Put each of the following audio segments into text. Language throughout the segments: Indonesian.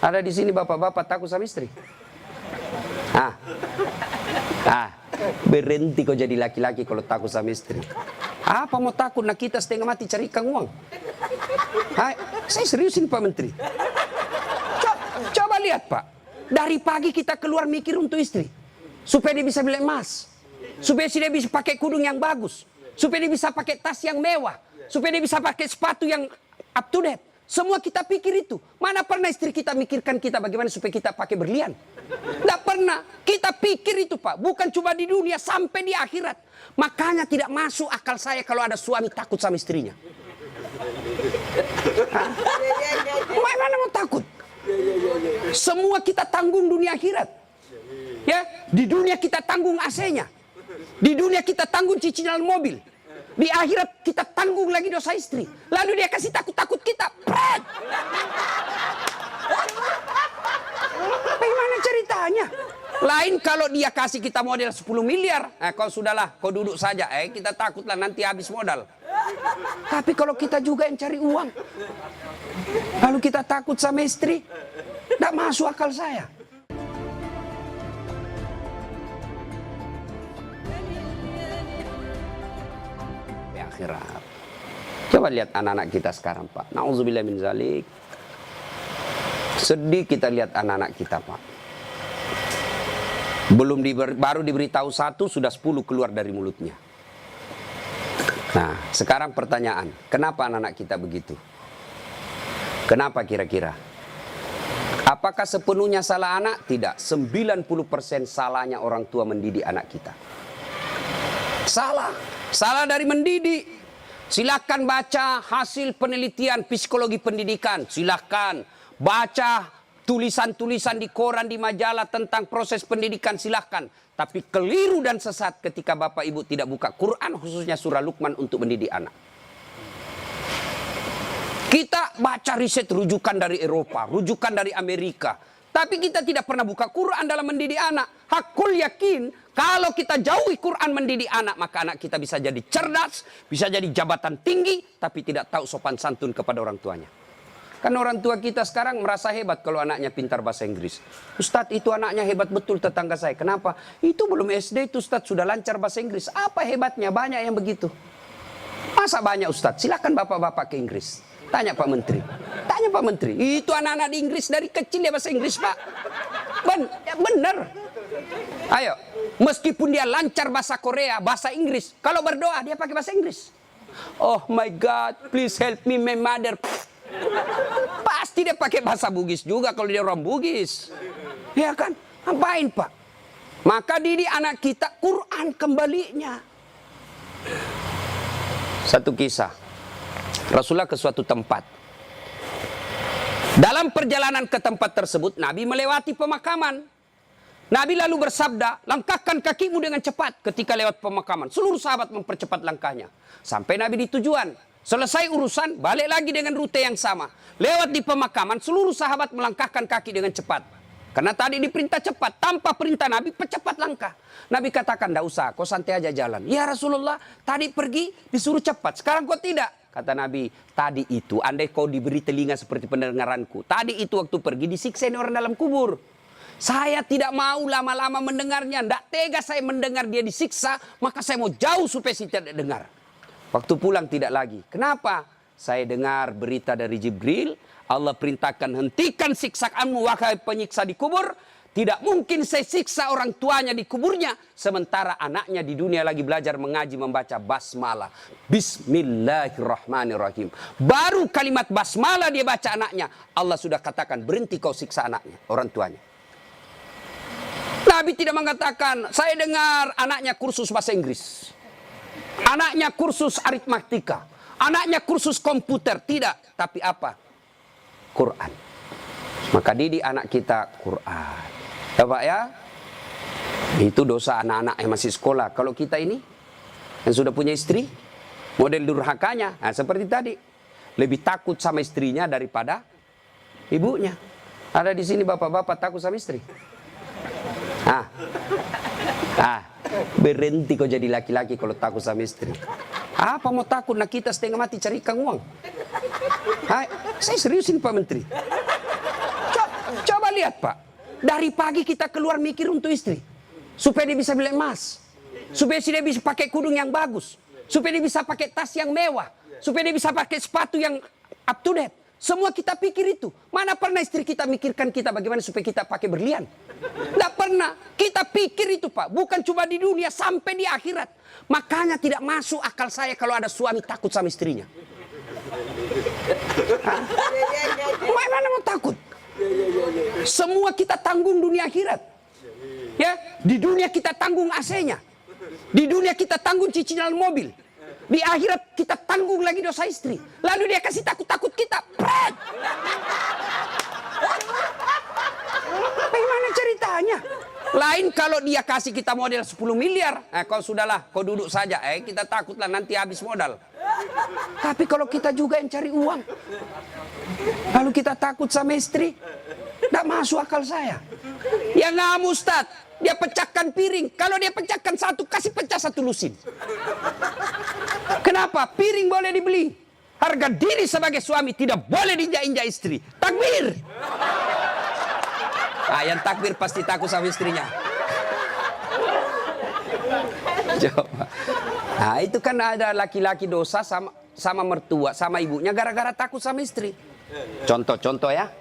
Ada di sini bapak-bapak takut sama istri? Berhenti kau jadi laki-laki kalau takut sama istri. Apa mau takut? Nah kita setengah mati cari ikan uang. Saya seriusin Pak Menteri. Coba lihat Pak. Dari pagi kita keluar mikir untuk istri. Supaya dia bisa beli emas. Supaya dia bisa pakai kudung yang bagus. Supaya dia bisa pakai tas yang mewah. Supaya dia bisa pakai sepatu yang up to date. Semua kita pikir itu. Mana pernah istri kita mikirkan kita bagaimana supaya kita pakai berlian? Tidak pernah. Kita pikir itu Pak. Bukan cuma di dunia, sampai di akhirat. Makanya tidak masuk akal saya kalau ada suami takut sama istrinya. Mana mau takut? Semua kita tanggung dunia akhirat. Ya, di dunia kita tanggung AC-nya. Di dunia kita tanggung cicilan mobil. Di akhirat kita tanggung lagi dosa istri. Lalu dia kasih takut-takut kita. Pret! Bagaimana ceritanya? Lain kalau dia kasih kita modal 10 miliar. Kau sudahlah, kau duduk saja. Kita takutlah nanti habis modal. Tapi kalau kita juga yang cari uang. Lalu kita takut sama istri. Tidak masuk akal saya. Akhirat. Coba lihat anak-anak kita sekarang Pak. Nauzubillah min zalik. Sedih kita lihat anak-anak kita Pak. Baru diberitahu satu, sudah 10 keluar dari mulutnya. Nah, sekarang pertanyaan, kenapa anak-anak kita begitu? Kenapa kira-kira? Apakah sepenuhnya salah anak? Tidak. 90% salahnya orang tua mendidik anak kita. Salah dari mendidik. Silakan baca hasil penelitian psikologi pendidikan. Silakan baca tulisan-tulisan di koran, di majalah tentang proses pendidikan. Silakan. Tapi keliru dan sesat ketika Bapak Ibu tidak buka Quran, khususnya surah Luqman untuk mendidik anak. Kita baca riset rujukan dari Eropa, rujukan dari Amerika. Tapi kita tidak pernah buka Quran dalam mendidik anak. Hakul yakin, kalau kita jauhi Quran mendidik anak, maka anak kita bisa jadi cerdas, bisa jadi jabatan tinggi, tapi tidak tahu sopan santun kepada orang tuanya. Kan orang tua kita sekarang merasa hebat kalau anaknya pintar bahasa Inggris. Ustadz, itu anaknya hebat betul tetangga saya. Kenapa? Itu belum SD itu Ustadz sudah lancar bahasa Inggris. Apa hebatnya? Banyak yang begitu. Masa banyak Ustadz? Silakan bapak-bapak ke Inggris. Tanya Pak Menteri. Tanya Pak Menteri. Itu anak-anak di Inggris dari kecil dia bahasa Inggris Pak. Bener. Ayo. Meskipun dia lancar bahasa Korea, bahasa Inggris. Kalau berdoa dia pakai bahasa Inggris. Oh my God, please help me my mother. Pasti dia pakai bahasa Bugis juga kalau dia orang Bugis. Ya kan? Ngapain Pak? Maka didik anak kita Quran kembalinya. Satu kisah. Rasulullah ke suatu tempat. Dalam perjalanan ke tempat tersebut, Nabi melewati pemakaman. Nabi lalu bersabda, langkahkan kakimu dengan cepat ketika lewat pemakaman. Seluruh sahabat mempercepat langkahnya. Sampai Nabi di tujuan. Selesai urusan, balik lagi dengan rute yang sama. Lewat di pemakaman, seluruh sahabat melangkahkan kaki dengan cepat. Karena tadi diperintah cepat, tanpa perintah Nabi, percepat langkah. Nabi katakan, tidak usah, kau santai aja jalan. Ya Rasulullah, tadi pergi disuruh cepat, sekarang kau tidak. Kata Nabi, tadi itu andai kau diberi telinga seperti pendengaranku. Tadi itu waktu pergi disiksa orang dalam kubur. Saya tidak mau lama-lama mendengarnya. Tidak tega saya mendengar dia disiksa. Maka saya mau jauh supaya saya tidak dengar. Waktu pulang tidak lagi. Kenapa? Saya dengar berita dari Jibril. Allah perintahkan hentikan siksaanmu wahai penyiksa di kubur. Tidak mungkin saya siksa orang tuanya di kuburnya. Sementara anaknya di dunia lagi belajar mengaji membaca basmalah. Bismillahirrahmanirrahim. Baru kalimat basmalah dia baca anaknya. Allah sudah katakan berhenti kau siksa anaknya, orang tuanya. Nabi tidak mengatakan saya dengar anaknya kursus bahasa Inggris. Anaknya kursus aritmatika. Anaknya kursus komputer. Tidak. Tapi apa? Quran. Maka didik anak kita Quran. Ya Pak ya, itu dosa anak-anak yang masih sekolah. Kalau kita ini yang sudah punya istri, model durhakanya, nah seperti tadi, lebih takut sama istrinya daripada ibunya. Ada di sini bapak-bapak takut sama istri. Berhenti kau jadi laki-laki kalau takut sama istri. Apa mau takut? Nah kita setengah mati cari ikan uang. Saya seriusin Pak Menteri. lihat Pak, dari pagi kita keluar mikir untuk istri. Supaya dia bisa beli emas. Supaya dia bisa pakai kudung yang bagus. Supaya dia bisa pakai tas yang mewah. Supaya dia bisa pakai sepatu yang up to date. Semua kita pikir itu. Mana pernah istri kita mikirkan kita bagaimana supaya kita pakai berlian? Tidak pernah. Kita pikir itu Pak. Bukan cuma di dunia, sampai di akhirat. Makanya tidak masuk akal saya kalau ada suami takut sama istrinya. Mana mau takut? Semua kita tanggung dunia akhirat. Ya, di dunia kita tanggung AC-nya. Di dunia kita tanggung cicilan mobil. Di akhirat kita tanggung lagi dosa istri. Lalu dia kasih takut-takut kita. Pret! Bagaimana ceritanya? Lain kalau dia kasih kita modal 10 miliar. Kau sudahlah, kau duduk saja. Kita takutlah nanti habis modal. Tapi kalau kita juga yang cari uang. Lalu kita takut sama istri. Tidak masuk akal saya. Ya nggak Ustaz. Dia pecahkan piring. Kalau dia pecahkan satu, kasih pecah satu lusin. Kenapa? Piring boleh dibeli. Harga diri sebagai suami tidak boleh diinjak-injak istri. Takbir. Yang takbir pasti takut sama istrinya. Coba. Itu kan ada laki-laki dosa sama mertua, sama ibunya gara-gara takut sama istri. Contoh ya.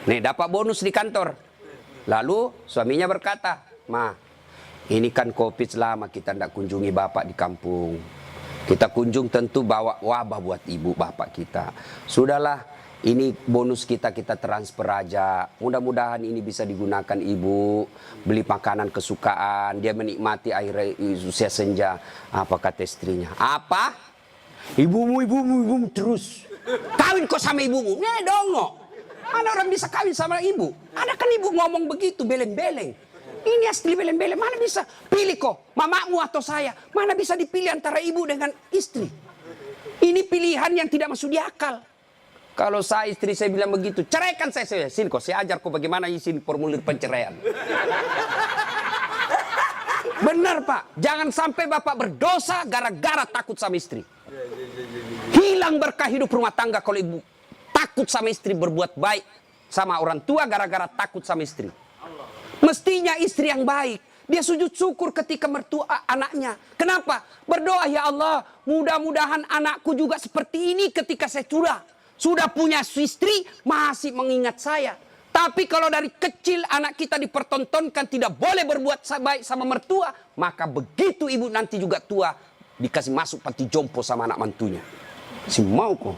Nih dapat bonus di kantor. Lalu suaminya berkata, "Ma, ini kan COVID lama kita tidak kunjungi bapak di kampung. Kita kunjung tentu bawa wabah buat ibu bapak kita. Sudahlah, ini bonus kita transfer aja. Mudah-mudahan ini bisa digunakan ibu. Beli makanan kesukaan. Dia menikmati akhir usia senja." Apa kata istrinya? "Apa? Ibumu terus. Kawin kok sama ibumu? Nih dongok. Mana orang bisa kawin sama ibu? Ada kan ibu ngomong begitu, beleng-beleng. Ini asli beleng-beleng. Mana bisa pilih kok, mamamu atau saya? Mana bisa dipilih antara ibu dengan istri? Ini pilihan yang tidak masuk di akal. Kalau saya istri saya bilang begitu, ceraikan saya. Sini kok, saya ajar kok bagaimana isi formulir penceraian. Benar Pak, jangan sampai bapak berdosa gara-gara takut sama istri. Hilang berkah hidup rumah tangga kalau ibu takut sama istri berbuat baik sama orang tua gara-gara takut sama istri. Mestinya istri yang baik. Dia sujud syukur ketika mertua anaknya. Kenapa? Berdoa, "Ya Allah, mudah-mudahan anakku juga seperti ini ketika saya sudah punya istri, masih mengingat saya." Tapi kalau dari kecil anak kita dipertontonkan tidak boleh berbuat baik sama mertua, maka begitu ibu nanti juga tua, dikasih masuk panti jompo sama anak mantunya. Si mau kok.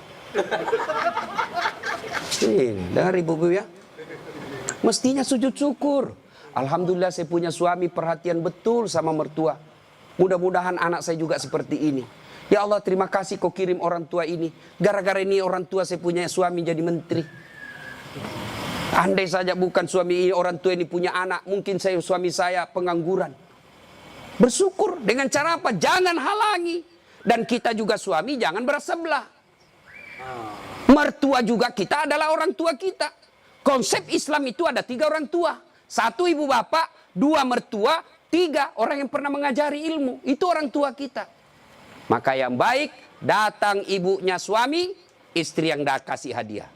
Dengar ibu-ibu ya. Mestinya sujud syukur. Alhamdulillah saya punya suami perhatian betul sama mertua. Mudah-mudahan anak saya juga seperti ini. Ya Allah, terima kasih kau kirim orang tua ini. Gara-gara ini orang tua saya punya suami jadi menteri. Andai saja bukan suami ini, orang tua ini punya anak, mungkin suami saya pengangguran. Bersyukur dengan cara apa? Jangan halangi. Dan kita juga suami jangan bersebelah. Mertua juga kita adalah orang tua kita. Konsep Islam itu ada 3 orang tua. 1 ibu bapak, 2 mertua, 3 orang yang pernah mengajari ilmu. Itu orang tua kita. Maka yang baik, datang ibunya suami, istri yang kasih hadiah.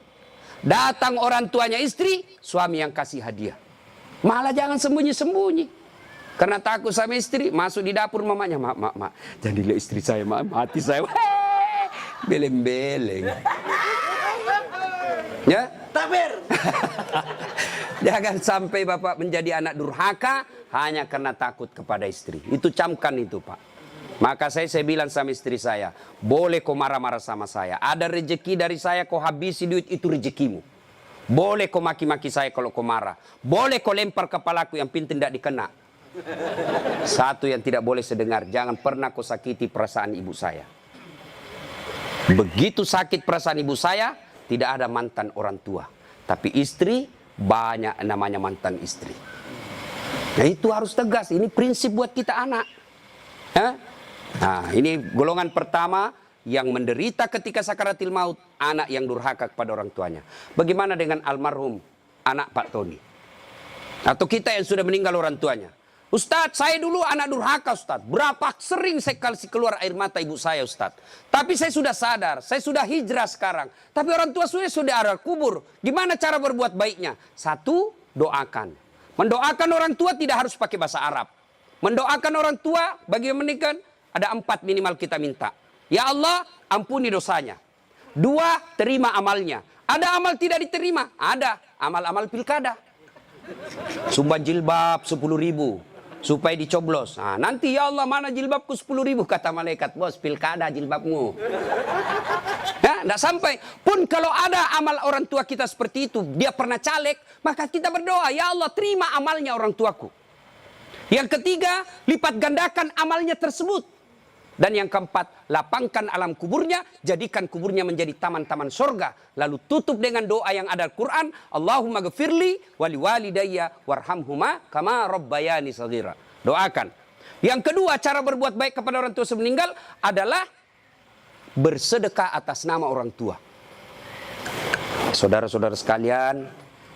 Datang orang tuanya istri, suami yang kasih hadiah. Malah jangan sembunyi-sembunyi. Karena takut sama istri, masuk di dapur mamanya. Mak. Jangan dilihat istri saya, mati saya. Beleng-beleng. Ya? Takbir. Jangan sampai bapak menjadi anak durhaka hanya karena takut kepada istri. Itu camkan itu Pak. Maka saya bilang sama istri saya, boleh kau marah-marah sama saya. Ada rezeki dari saya, kau habisi duit, itu rezekimu. Boleh kau maki-maki saya kalau kau marah. Boleh kau lempar kepalaku, yang penting tidak dikena. Satu yang tidak boleh sedengar, jangan pernah kau sakiti perasaan ibu saya. Begitu sakit perasaan ibu saya, tidak ada mantan orang tua. Tapi istri, banyak namanya mantan istri. Nah itu harus tegas, ini prinsip buat kita anak. Nah ini golongan pertama yang menderita ketika sakaratil maut, anak yang durhaka kepada orang tuanya. Bagaimana dengan almarhum anak Pak Tony? Atau kita yang sudah meninggal orang tuanya? Ustadz, saya dulu anak durhaka Ustadz. Berapa sering saya kasih keluar air mata ibu saya Ustadz. Tapi saya sudah sadar, saya sudah hijrah sekarang. Tapi orang tua sudah ada kubur. Gimana cara berbuat baiknya? 1, doakan. Mendoakan orang tua tidak harus pakai bahasa Arab. Mendoakan orang tua bagi yang menikah ada 4 minimal kita minta. Ya Allah, ampuni dosanya. 2, terima amalnya. Ada amal tidak diterima? Ada. Amal-amal pilkada. Sumbang jilbab 10.000 supaya dicoblos. Nah, nanti ya Allah mana jilbabku 10.000 kata malaikat, bos pilkada jilbabmu. Ya, tidak sampai. Pun kalau ada amal orang tua kita seperti itu, dia pernah caleg, maka kita berdoa, ya Allah terima amalnya orang tuaku. Yang ketiga, lipat gandakan amalnya tersebut. Dan yang keempat, lapangkan alam kuburnya, jadikan kuburnya menjadi taman-taman surga. Lalu tutup dengan doa yang ada Al-Quran, Allahumma gfirli wali walidayya warhamhuma kama rabbayani saghira. Doakan. Yang kedua, cara berbuat baik kepada orang tua sebelum meninggal adalah bersedekah atas nama orang tua. Saudara-saudara sekalian,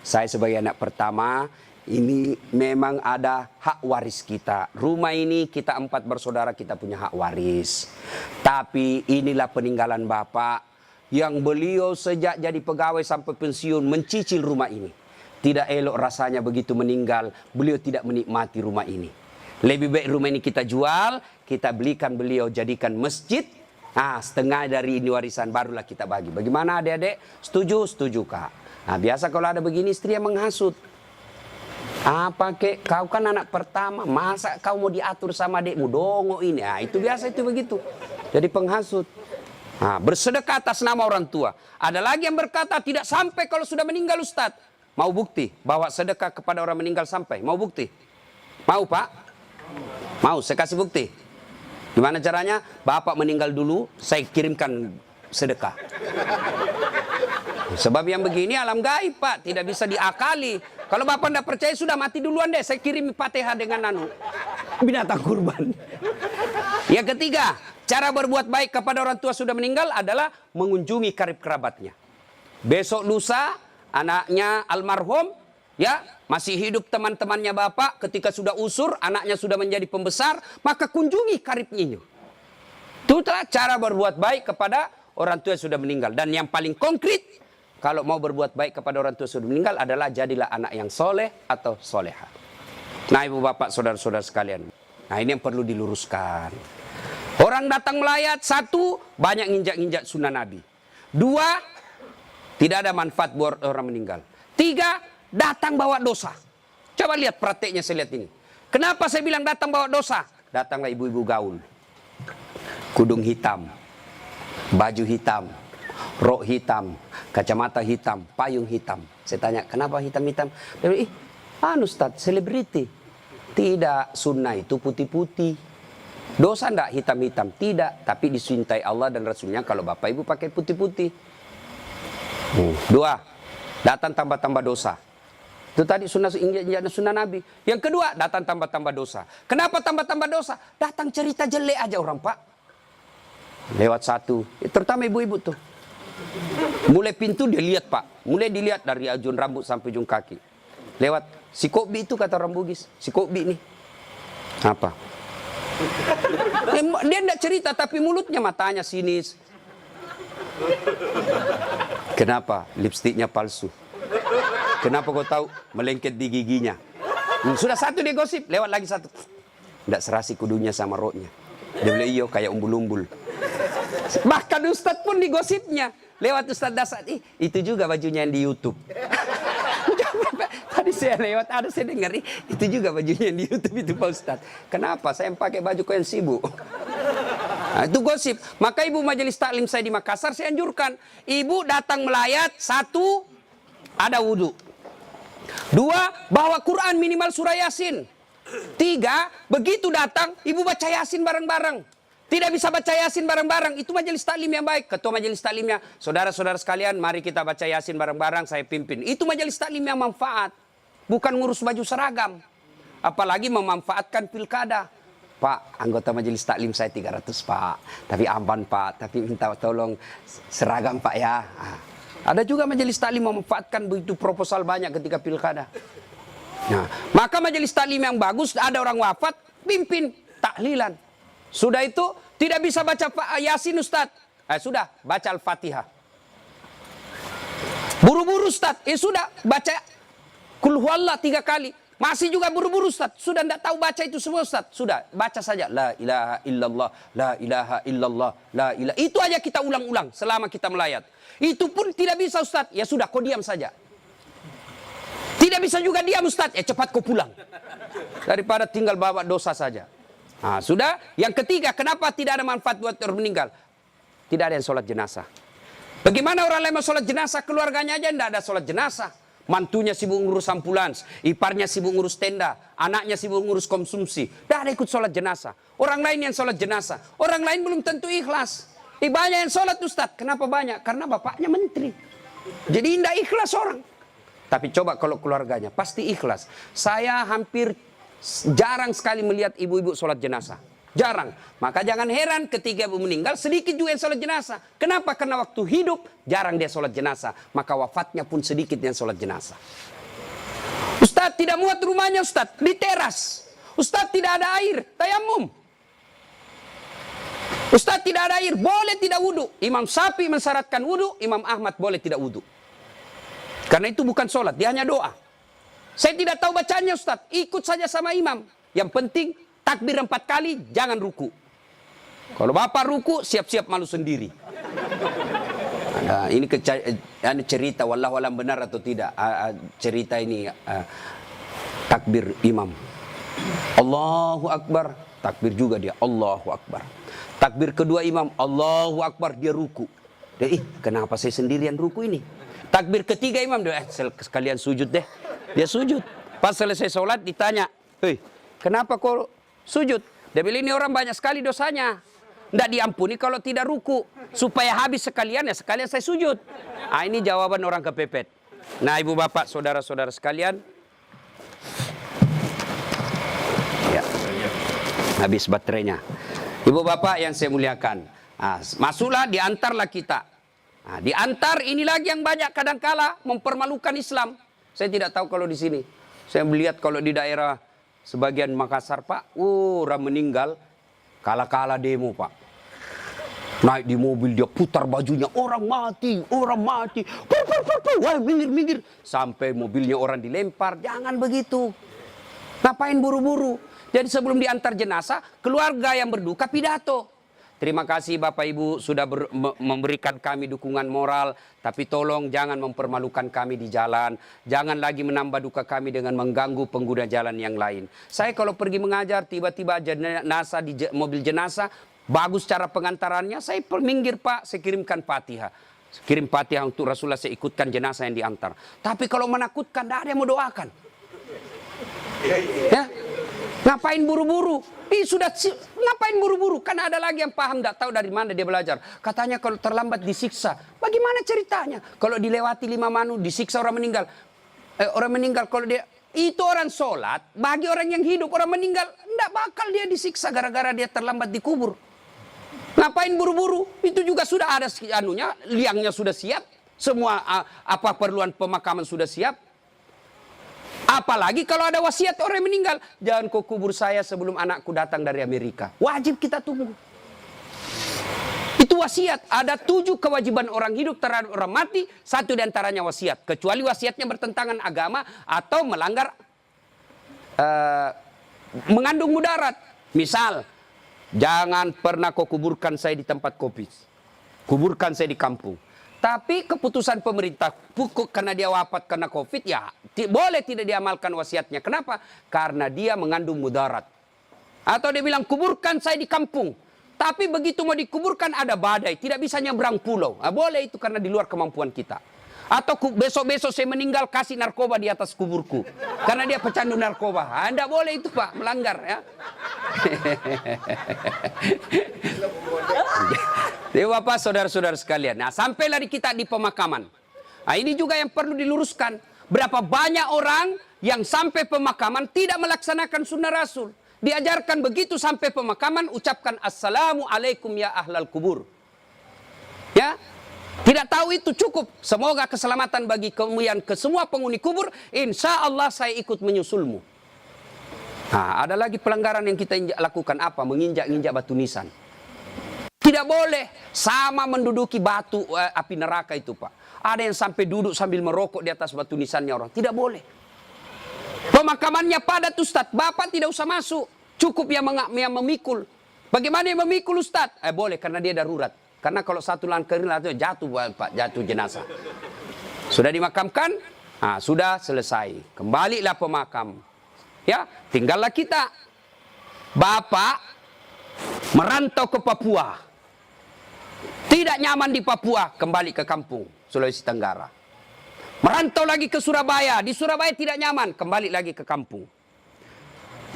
saya sebagai anak pertama, ini memang ada hak waris kita. Rumah ini kita 4 bersaudara, kita punya hak waris. Tapi inilah peninggalan Bapak yang beliau sejak jadi pegawai sampai pensiun mencicil rumah ini. Tidak elok rasanya begitu meninggal, beliau tidak menikmati rumah ini. Lebih baik rumah ini kita jual, kita belikan beliau jadikan masjid. Nah, setengah dari ini warisan barulah kita bagi. Bagaimana adik-adik? Setuju? Setuju, Kak. Nah, biasa kalau ada begini istri yang menghasut. Apa kek, kau kan anak pertama, masa kau mau diatur sama adikmu, dongo ini. Nah, itu biasa itu begitu. Jadi penghasut. Nah, bersedekah atas nama orang tua. Ada lagi yang berkata tidak sampai kalau sudah meninggal Ustaz. Mau bukti bahwa sedekah kepada orang meninggal sampai? Mau bukti? Mau Pak? Mau, saya kasih bukti. Gimana caranya? Bapak meninggal dulu, saya kirimkan sedekah. Sebab yang begini alam gaib Pak, tidak bisa diakali. Kalau Bapak tidak percaya sudah mati duluan deh, saya kirim Fatihah dengan binatang kurban. Yang ketiga, cara berbuat baik kepada orang tua sudah meninggal adalah mengunjungi karib kerabatnya. Besok lusa anaknya almarhum ya masih hidup, teman-temannya Bapak ketika sudah usur, anaknya sudah menjadi pembesar, maka kunjungi karibnya. Itulah cara berbuat baik kepada orang tua yang sudah meninggal. Dan yang paling konkret, kalau mau berbuat baik kepada orang tua sudah meninggal adalah jadilah anak yang soleh atau soleha. Nah ibu bapak saudara-saudara sekalian. Nah ini yang perlu diluruskan. Orang datang melayat, 1, banyak nginjak-nginjak sunnah Nabi. 2, tidak ada manfaat buat orang meninggal. 3, datang bawa dosa. Coba lihat prakteknya saya lihat ini. Kenapa saya bilang datang bawa dosa? Datanglah ibu-ibu gaul. Kudung hitam, baju hitam, rok hitam, kacamata hitam, payung hitam. Saya tanya, kenapa hitam-hitam? Dia bilang, Ustaz, selebriti. Tidak, sunnah itu putih-putih. Dosa enggak hitam-hitam? Tidak, tapi dicintai Allah dan Rasulnya kalau bapak ibu pakai putih-putih. 2, datang tambah-tambah dosa. Itu tadi sunnah Nabi. Yang kedua, datang tambah-tambah dosa. Kenapa tambah-tambah dosa? Datang cerita jelek aja orang Pak. Lewat 1, terutama ibu-ibu tuh. Mulai pintu dia lihat Pak, mulai dilihat dari ujung rambut sampai ujung kaki. Lewat si Kobi itu kata orang Bugis, si Kobi nih. Apa? Dia tidak cerita tapi mulutnya matanya sinis. Kenapa? Lipstiknya palsu. Kenapa kau tahu? Melengket di giginya. Sudah 1 dia gosip, lewat lagi 1. Tidak serasi kudunya sama roknya. Dia bilang iyo kayak umbul-umbul. Bahkan Ustadz pun digosipnya. Lewat Ustadz Dasar, itu juga bajunya yang di YouTube. Tadi saya lewat, ada saya dengar, itu juga bajunya yang di YouTube itu Pak Ustadz. Kenapa? Saya pakai baju kau yang sibuk. Nah, itu gosip. Maka ibu majelis taklim saya di Makassar, saya anjurkan. Ibu datang melayat, 1, ada wudhu. 2, bawa Quran minimal surah Yasin. 3, begitu datang, ibu baca Yasin bareng-bareng. Tidak bisa baca Yasin bareng-bareng, itu majelis taklim yang baik. Ketua majelis taklimnya, saudara-saudara sekalian, mari kita baca Yasin bareng-bareng, saya pimpin. Itu majelis taklim yang manfaat. Bukan ngurus baju seragam. Apalagi memanfaatkan pilkada. Pak, anggota majelis taklim saya 300 Pak. Tapi aman Pak, tapi minta tolong seragam Pak ya. Ada juga majelis taklim memanfaatkan begitu proposal banyak ketika pilkada. Nah, maka majelis taklim yang bagus, ada orang wafat, pimpin tahlilan. Sudah itu tidak bisa baca Yasin Ustaz. Sudah baca Al-Fatihah. Buru-buru Ustaz. Sudah baca Qul Qul huwallah 3 kali. Masih juga buru-buru Ustaz. Sudah tidak tahu baca itu semua Ustaz. Sudah, baca saja. La ilaha illallah, la ilaha illallah, la ilaha. Itu aja kita ulang-ulang selama kita melayat. Itu pun tidak bisa Ustaz. Ya sudah, kau diam saja. Tidak bisa juga diam Ustaz. Ya cepat kau pulang. Daripada tinggal bawa dosa saja. Nah, sudah. Yang ketiga, kenapa tidak ada manfaat buat orang meninggal? Tidak ada yang sholat jenazah. Bagaimana orang lain mau sholat jenazah? Keluarganya aja tidak ada sholat jenazah. Mantunya sibuk ngurus ambulans, iparnya sibuk ngurus tenda, anaknya sibuk ngurus konsumsi. Tidak ada ikut sholat jenazah. Orang lain yang sholat jenazah. Orang lain belum tentu ikhlas. Banyak yang sholat Ustaz. Kenapa banyak? Karena bapaknya menteri. Jadi tidak ikhlas orang. Tapi coba kalau keluarganya, pasti ikhlas. Saya hampir jarang sekali melihat ibu-ibu sholat jenazah. Jarang. Maka jangan heran ketika ibu meninggal, sedikit juga yang sholat jenazah. Kenapa? Karena waktu hidup, jarang dia sholat jenazah. Maka wafatnya pun sedikit yang sholat jenazah. Ustaz tidak muat rumahnya Ustaz, di teras. Ustaz tidak ada air, tayamum. Ustaz tidak ada air, boleh tidak wudu. Imam Syafi'i mensyaratkan wudu, Imam Ahmad boleh tidak wudu. Karena itu bukan sholat, dia hanya doa. Saya tidak tahu bacanya Ustaz, ikut saja sama imam. Yang penting takbir 4 kali, jangan ruku. Kalau bapak ruku, siap-siap malu sendiri. Nah, ini cerita, wallahu alam benar atau tidak. Cerita ini takbir imam. Allahu Akbar, takbir juga dia. Allahu Akbar. Takbir kedua imam, Allahu Akbar, dia ruku. Dia, kenapa saya sendirian ruku ini? Takbir ketiga imam, dia sekalian sujud deh. Dia sujud. Pas selesai sholat ditanya, hei, kenapa kau sujud? Dia bilang ini orang banyak sekali dosanya. Tidak diampuni kalau tidak ruku. Supaya habis sekalian, ya sekalian saya sujud. Ini jawaban orang kepepet. Nah ibu bapak, saudara-saudara sekalian. Ya, habis baterainya. Ibu bapak yang saya muliakan. Masuklah, diantarlah kita. Diantar ini lagi yang banyak kadangkala mempermalukan Islam. Saya tidak tahu kalau di sini. Saya melihat kalau di daerah sebagian Makassar Pak, orang meninggal, kala-kala demo Pak. Naik di mobil dia putar bajunya, orang mati, wah minggir. Sampai mobilnya orang dilempar, jangan begitu. Ngapain buru-buru? Jadi sebelum diantar jenazah, keluarga yang berduka pidato. Terima kasih Bapak Ibu sudah memberikan kami dukungan moral. Tapi tolong jangan mempermalukan kami di jalan. Jangan lagi menambah duka kami dengan mengganggu pengguna jalan yang lain. Saya kalau pergi mengajar tiba-tiba jenazah di mobil jenazah. Bagus cara pengantarannya. Saya minggir Pak, saya kirimkan Fatihah. Kirim Fatihah untuk Rasulullah, saya ikutkan jenazah yang diantar. Tapi kalau menakutkan tidak ada yang mau doakan. Ya? Ngapain buru-buru? Ngapain buru-buru? Kan ada lagi yang paham, tidak tahu dari mana dia belajar. Katanya kalau terlambat disiksa. Bagaimana ceritanya? Kalau dilewati 5 manu, disiksa orang meninggal. Orang meninggal kalau dia... Itu orang sholat, bagi orang yang hidup, orang meninggal, tidak bakal dia disiksa gara-gara dia terlambat dikubur. Ngapain buru-buru? Itu juga sudah ada anunya, liangnya sudah siap. Semua apa perluan pemakaman sudah siap. Apalagi kalau ada wasiat orang yang meninggal. Jangan kau kubur saya sebelum anakku datang dari Amerika. Wajib kita tunggu. Itu wasiat. Ada 7 kewajiban orang hidup terhadap orang mati. 1 diantaranya wasiat. Kecuali wasiatnya bertentangan agama atau melanggar mengandung mudarat. Misal, jangan pernah kau kuburkan saya di tempat kopi. Kuburkan saya di kampung. Tapi keputusan pemerintah karena dia wafat karena COVID, ya boleh tidak diamalkan wasiatnya. Kenapa? Karena dia mengandung mudarat. Atau dia bilang kuburkan saya di kampung. Tapi begitu mau dikuburkan ada badai, tidak bisa nyebrang pulau. Boleh itu karena di luar kemampuan kita. Atau besok-besok saya meninggal kasih narkoba di atas kuburku. Karena dia pecandu narkoba. Tidak boleh itu Pak, melanggar ya. Jadi Bapak, saudara-saudara sekalian. Nah, sampailah kita di pemakaman. Nah, ini juga yang perlu diluruskan. Berapa banyak orang yang sampai pemakaman tidak melaksanakan sunnah Rasul. Diajarkan begitu sampai pemakaman, ucapkan Assalamualaikum ya ahlal kubur. Ya, tidak tahu itu cukup. Semoga keselamatan bagi kemuliaan ke semua penghuni kubur. Insya Allah saya ikut menyusulmu. Nah, ada lagi pelanggaran yang kita lakukan apa? Menginjak-injak batu nisan. Tidak boleh sama menduduki batu api neraka itu Pak. Ada yang sampai duduk sambil merokok di atas batu nisannya orang. Tidak boleh. Pemakamannya padat Ustadz, bapak tidak usah masuk. Cukup yang memikul. Bagaimana yang memikul Ustadz? Boleh karena dia darurat. Karena kalau satu langkah jatuh Pak, jatuh jenazah. Sudah dimakamkan? Sudah selesai. Kembalilah pemakam. Ya, tinggallah kita. Bapak merantau ke Papua. Tidak nyaman di Papua, kembali ke kampung, Sulawesi Tenggara. Merantau lagi ke Surabaya, di Surabaya tidak nyaman, kembali lagi ke kampung.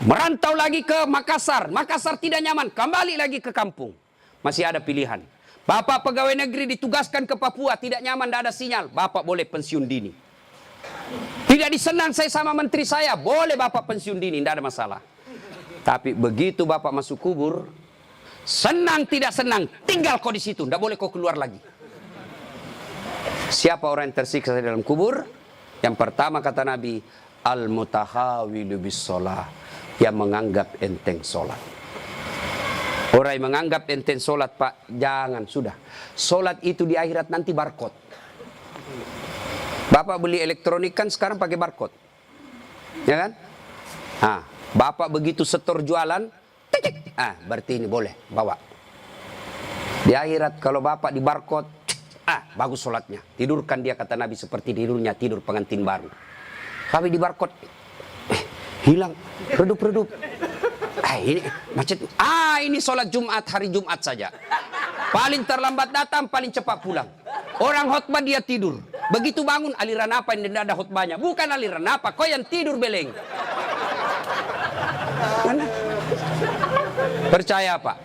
Merantau lagi ke Makassar, Makassar tidak nyaman, kembali lagi ke kampung. Masih ada pilihan. Bapak pegawai negeri ditugaskan ke Papua, tidak nyaman, tidak ada sinyal, Bapak boleh pensiun dini. Tidak disenang saya sama menteri saya, boleh Bapak pensiun dini, tidak ada masalah. Tapi begitu Bapak masuk kubur, senang tidak senang, tinggal kau di situ, tidak boleh kau keluar lagi. Siapa orang yang tersiksa di dalam kubur? Yang pertama kata Nabi, al-mutahawilu bis-sholah, yang menganggap enteng sholat. Orang yang menganggap enteng sholat, Pak, jangan, sudah. Sholat itu di akhirat nanti barcode. Bapak beli elektronik kan sekarang pakai barcode, ya kan? Bapak begitu setor jualan, berarti ini boleh bawa. Di akhirat kalau Bapak di barcode, bagus sholatnya. Tidurkan dia kata Nabi seperti tidurnya tidur pengantin baru. Tapi di barcode, hilang, redup-redup. Ini macet. Ini sholat Jumat, hari Jumat saja. Paling terlambat datang, paling cepat pulang. Orang khotbah dia tidur. Begitu bangun, aliran apa yang tidak ada khotbahnya? Bukan aliran apa, kau yang tidur beleng. Mana? Percaya Pak,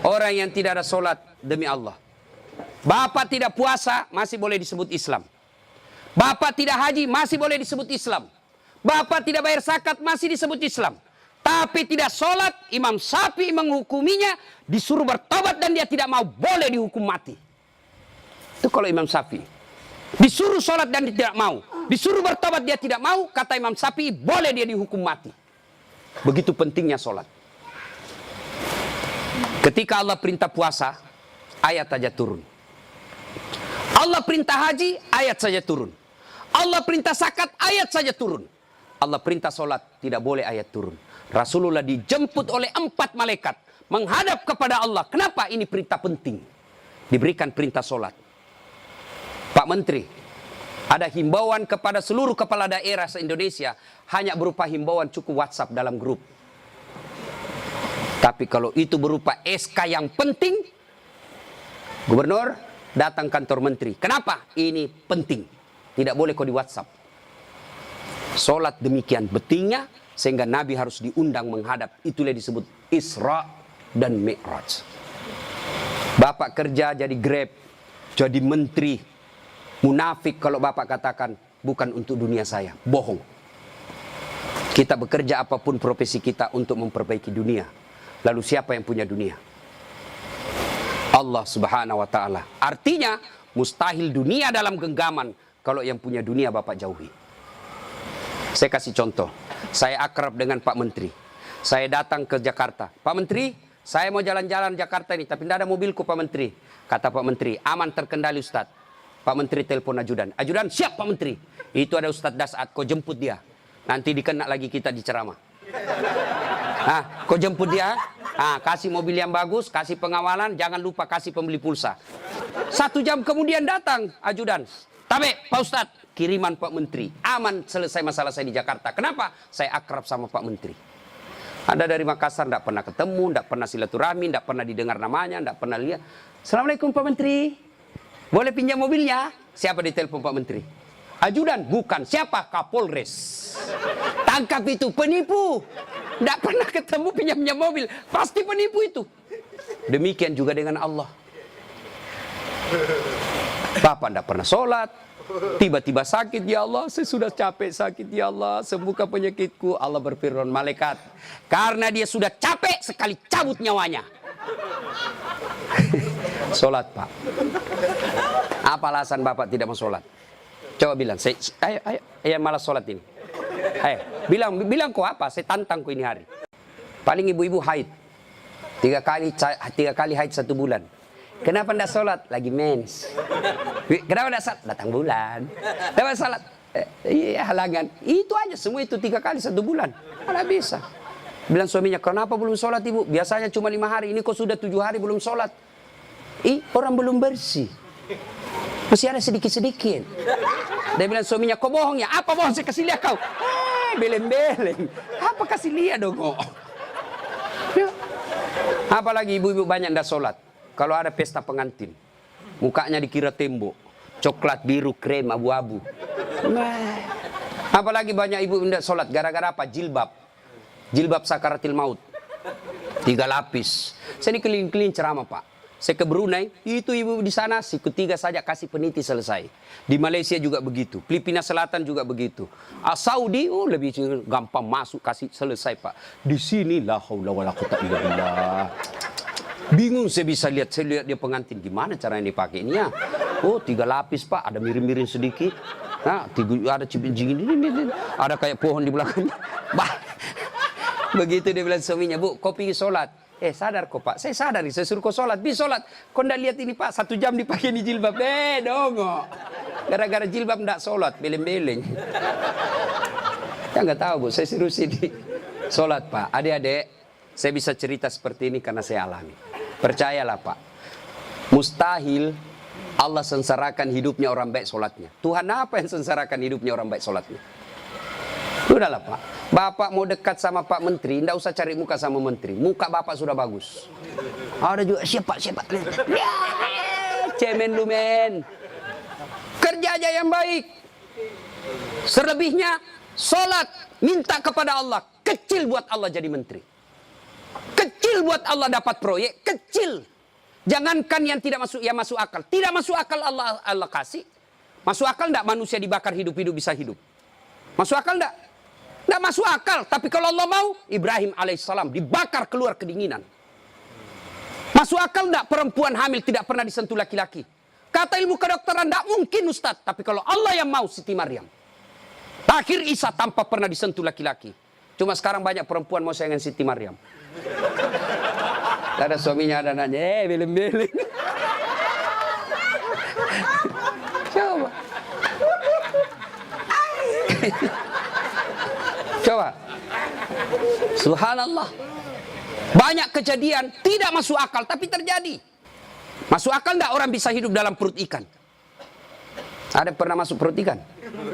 orang yang tidak ada sholat demi Allah. Bapak tidak puasa, masih boleh disebut Islam. Bapak tidak haji, masih boleh disebut Islam. Bapak tidak bayar zakat, masih disebut Islam. Tapi tidak sholat, Imam Syafi'i menghukuminya, disuruh bertobat dan dia tidak mau, boleh dihukum mati. Itu kalau Imam Syafi'i. Disuruh sholat dan dia tidak mau. Disuruh bertobat dia tidak mau, kata Imam Syafi'i, boleh dia dihukum mati. Begitu pentingnya sholat. Ketika Allah perintah puasa, ayat saja turun. Allah perintah haji, ayat saja turun. Allah perintah zakat, ayat saja turun. Allah perintah sholat, tidak boleh ayat turun. Rasulullah dijemput oleh 4 malaikat menghadap kepada Allah. Kenapa ini perintah penting? Diberikan perintah sholat. Pak Menteri, ada himbauan kepada seluruh kepala daerah se-Indonesia, hanya berupa himbauan cukup WhatsApp dalam grup. Tapi kalau itu berupa SK yang penting, Gubernur datang kantor menteri. Kenapa? Ini penting. Tidak boleh kau di WhatsApp. Sholat demikian pentingnya, sehingga Nabi harus diundang menghadap. Itulah disebut Isra dan Mi'raj. Bapak kerja jadi Grab, jadi menteri. Munafik kalau Bapak katakan, bukan untuk dunia saya. Bohong. Kita bekerja apapun profesi kita untuk memperbaiki dunia. Lalu siapa yang punya dunia? Allah Subhanahu wa ta'ala. Artinya, mustahil dunia dalam genggaman kalau yang punya dunia Bapak jauhi. Saya kasih contoh. Saya akrab dengan Pak Menteri. Saya datang ke Jakarta. Pak Menteri, saya mau jalan-jalan Jakarta ini, tapi tidak ada mobilku Pak Menteri. Kata Pak Menteri, aman terkendali Ustadz. Pak Menteri telepon ajudan. Ajudan, siap Pak Menteri. Itu ada Ustadz Dasat, kau jemput dia. Nanti dikena lagi kita di ceramah. Kau jemput dia. Kasih mobil yang bagus, kasih pengawalan, jangan lupa kasih pembeli pulsa. 1 jam kemudian datang ajudan. Tapi Pak Ustadz, kiriman Pak Menteri. Aman, selesai masalah saya di Jakarta. Kenapa? Saya akrab sama Pak Menteri. Anda dari Makassar tidak pernah ketemu, tidak pernah silaturahmi, tidak pernah didengar namanya, tidak pernah lihat. Assalamualaikum Pak Menteri. Boleh pinjam mobilnya? Siapa ditelepon Pak Menteri? Ajudan? Bukan. Siapa? Kapolres. Tangkap itu, penipu. Tidak pernah ketemu pinjam mobil. Pasti penipu itu. Demikian juga dengan Allah. Bapak tidak pernah sholat. Tiba-tiba sakit, ya Allah, saya sudah capek sakit, ya Allah, sembuhkan penyakitku. Allah berfirman, malaikat, karena dia sudah capek sekali cabut nyawanya. Sholat Pak. Apa alasan Bapak tidak mau sholat? Coba bilang, ayo malas sholat ini. Ayo, bilang kok apa? Saya tantang kok ini hari. Paling ibu-ibu haid. 3 kali haid 1 bulan. Kenapa tidak sholat? Lagi mens. Kenapa tidak sholat? Datang bulan. Kenapa sholat? Iya, halangan. Itu aja, semua itu 3 kali 1 bulan. Mana bisa. Bilang suaminya, kenapa belum sholat ibu? Biasanya cuma 5 hari, ini kok sudah 7 hari belum sholat. Orang belum bersih. Masih ada sedikit-sedikit. Dia bilang suaminya, kok bohong ya? Apa bohong? Saya kasih lihat kau. Beleng-beleng. Apa kasih lihat dong kok? Ya. Apalagi ibu-ibu banyak ndak sholat. Kalau ada pesta pengantin, mukanya dikira tembok. Coklat, biru, krem, abu-abu. Nah. Apalagi banyak ibu ndak sholat. Gara-gara apa? Jilbab. Jilbab sakaratil maut. 3 lapis. Saya ini keliling-keliling ceramah Pak. Saya ke Brunei, itu ibu di sana siku 3 saja kasih peniti selesai. Di Malaysia juga begitu, Filipina Selatan juga begitu. Saudi lebih gampang masuk kasih selesai Pak. Di sini la haula wala quwata illa billah. Bingung saya bisa lihat, dia pengantin gimana caranya dipakai ini ya. 3 lapis Pak, ada miring-miring sedikit. Nah, ada cipin-cipin ini, ada kayak pohon di belakang. Begitu dia bilang suaminya, Bu, kau pergi sholat. Sadar kok Pak, saya sadar, saya suruh kau sholat, bis sholat. Kau ndak lihat ini Pak, 1 jam dipakai ini jilbab. Dongo. Gara-gara jilbab ndak sholat, beleng-beleng. Ya nggak tahu Bu, saya suruh sini sholat Pak. Adik-adik, saya bisa cerita seperti ini karena saya alami. Percayalah Pak, mustahil Allah sengsarakan hidupnya orang baik sholatnya. Tuhan apa yang sengsarakan hidupnya orang baik sholatnya? Udahlah Pak, Bapak mau dekat sama Pak Menteri, ndak usah cari muka sama Menteri. Muka Bapak sudah bagus. Ada juga siapa? Ya, cemen lu men. Kerja aja yang baik. Selebihnya sholat, minta kepada Allah. Kecil buat Allah jadi menteri. Kecil buat Allah dapat proyek, kecil. Jangankan yang tidak masuk, yang masuk akal. Tidak masuk akal Allah kasih. Masuk akal ndak manusia dibakar hidup-hidup bisa hidup? Masuk akal ndak? Nggak masuk akal, tapi kalau Allah mau, Ibrahim alaihissalam dibakar keluar kedinginan. Masuk akal nggak perempuan hamil tidak pernah disentuh laki-laki? Kata ilmu kedokteran, nggak mungkin Ustaz, tapi kalau Allah yang mau, Siti Maryam. Akhir Isa tanpa pernah disentuh laki-laki. Cuma sekarang banyak perempuan mau sayangan Siti Maryam. Ada suaminya ada nanya, beleng-beleng. Coba. Coba. Subhanallah. Banyak kejadian tidak masuk akal tapi terjadi. Masuk akal enggak orang bisa hidup dalam perut ikan? Ada pernah masuk perut ikan?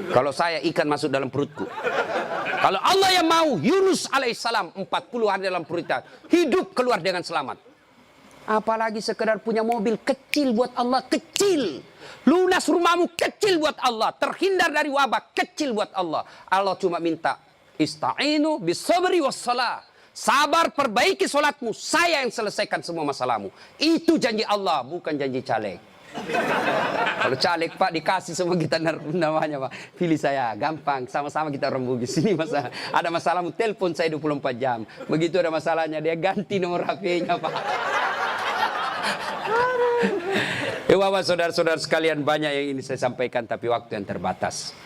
Kalau saya ikan masuk dalam perutku. Kalau Allah yang mau, Yunus alaihissalam 40 hari dalam perut ikan, hidup keluar dengan selamat. Apalagi sekedar punya mobil kecil buat Allah, kecil. Lunas rumahmu kecil buat Allah, terhindar dari wabah kecil buat Allah. Allah cuma minta ista'inu bisabri wassalah. Sabar, perbaiki solatmu. Saya yang selesaikan semua masalahmu. Itu janji Allah, bukan janji caleg. Kalau caleg Pak dikasih semua kita namanya Pak. Pilih saya, gampang. Sama-sama kita orang Bugis. Ini masalah. Ada masalahmu, telepon saya 24 jam. Begitu ada masalahnya, dia ganti nomor HP-nya Pak. Bapak, saudara-saudara sekalian, banyak yang ini saya sampaikan, tapi waktu yang terbatas.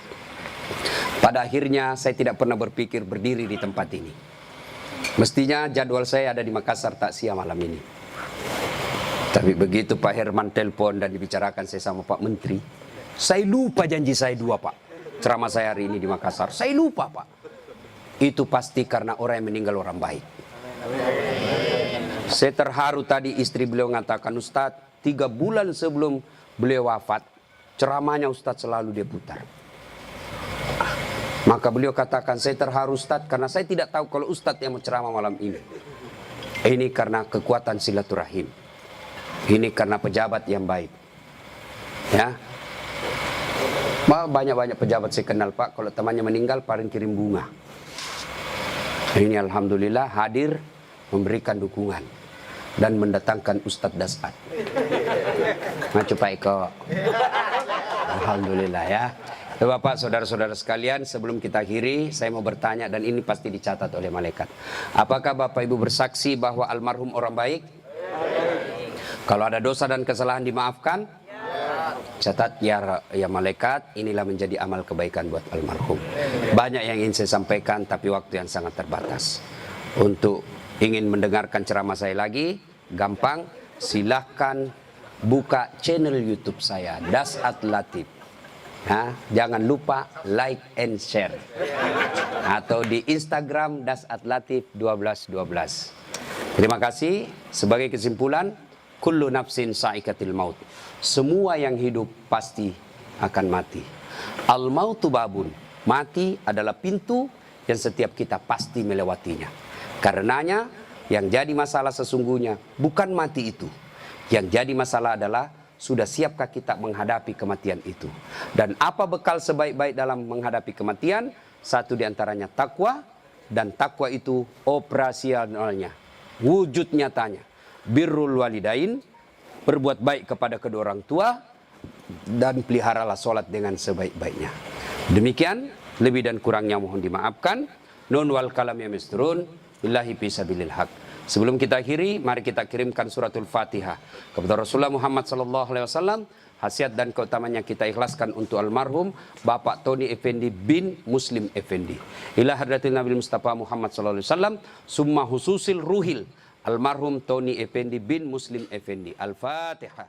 Pada akhirnya saya tidak pernah berpikir berdiri di tempat ini. Mestinya jadwal saya ada di Makassar takziah malam ini. Tapi begitu Pak Herman telepon dan dibicarakan saya sama Pak Menteri, saya lupa janji saya 2 Pak. Ceramah saya hari ini di Makassar, saya lupa Pak. Itu pasti karena orang yang meninggal orang baik. Saya terharu tadi istri beliau mengatakan, Ustadz, 3 bulan sebelum beliau wafat, ceramahnya Ustadz selalu dia putar. Maka beliau katakan, saya terharu Ustadz karena saya tidak tahu kalau Ustadz yang mau ceramah malam ini. Ini karena kekuatan silaturahim. Ini karena pejabat yang baik. Ya. Banyak-banyak pejabat saya kenal Pak, kalau temannya meninggal paling kirim bunga. Ini alhamdulillah hadir memberikan dukungan dan mendatangkan Ustadz Dasat. Maju Pak Eko. Alhamdulillah ya. Bapak, saudara-saudara sekalian, sebelum kita akhiri, saya mau bertanya dan ini pasti dicatat oleh malaikat. Apakah Bapak Ibu bersaksi bahwa almarhum orang baik? Kalau ada dosa dan kesalahan dimaafkan? Catat ya malaikat, inilah menjadi amal kebaikan buat almarhum. Banyak yang ingin saya sampaikan, tapi waktu yang sangat terbatas. Untuk ingin mendengarkan ceramah saya lagi, gampang, silahkan buka channel YouTube saya, Dasat Latif. Jangan lupa like and share. Atau di Instagram @latif 1212. Terima kasih. Sebagai kesimpulan, kullu nafsin sa'ikatil maut. Semua yang hidup pasti akan mati. Al mautu babun. Mati adalah pintu yang setiap kita pasti melewatinya. Karenanya yang jadi masalah sesungguhnya bukan mati itu. Yang jadi masalah adalah sudah siapkah kita menghadapi kematian itu. Dan apa bekal sebaik-baik dalam menghadapi kematian? Satu diantaranya takwa. Dan takwa itu operasionalnya, wujud nyatanya. Birrul walidain, berbuat baik kepada kedua orang tua. Dan peliharalah sholat dengan sebaik-baiknya. Demikian, lebih dan kurangnya mohon dimaafkan. Nun wal kalam ya misturun. Billahi fisabilil haq. Sebelum kita akhiri, mari kita kirimkan suratul Fatihah kepada Rasulullah Muhammad SAW. Khasiat dan keutamanya kita ikhlaskan untuk almarhum Bapak Tony Effendi bin Muslim Effendi. Ila hadratin Nabi Mustafa Muhammad SAW. Summa hususil ruhil almarhum Tony Effendi bin Muslim Effendi. Al-Fatihah.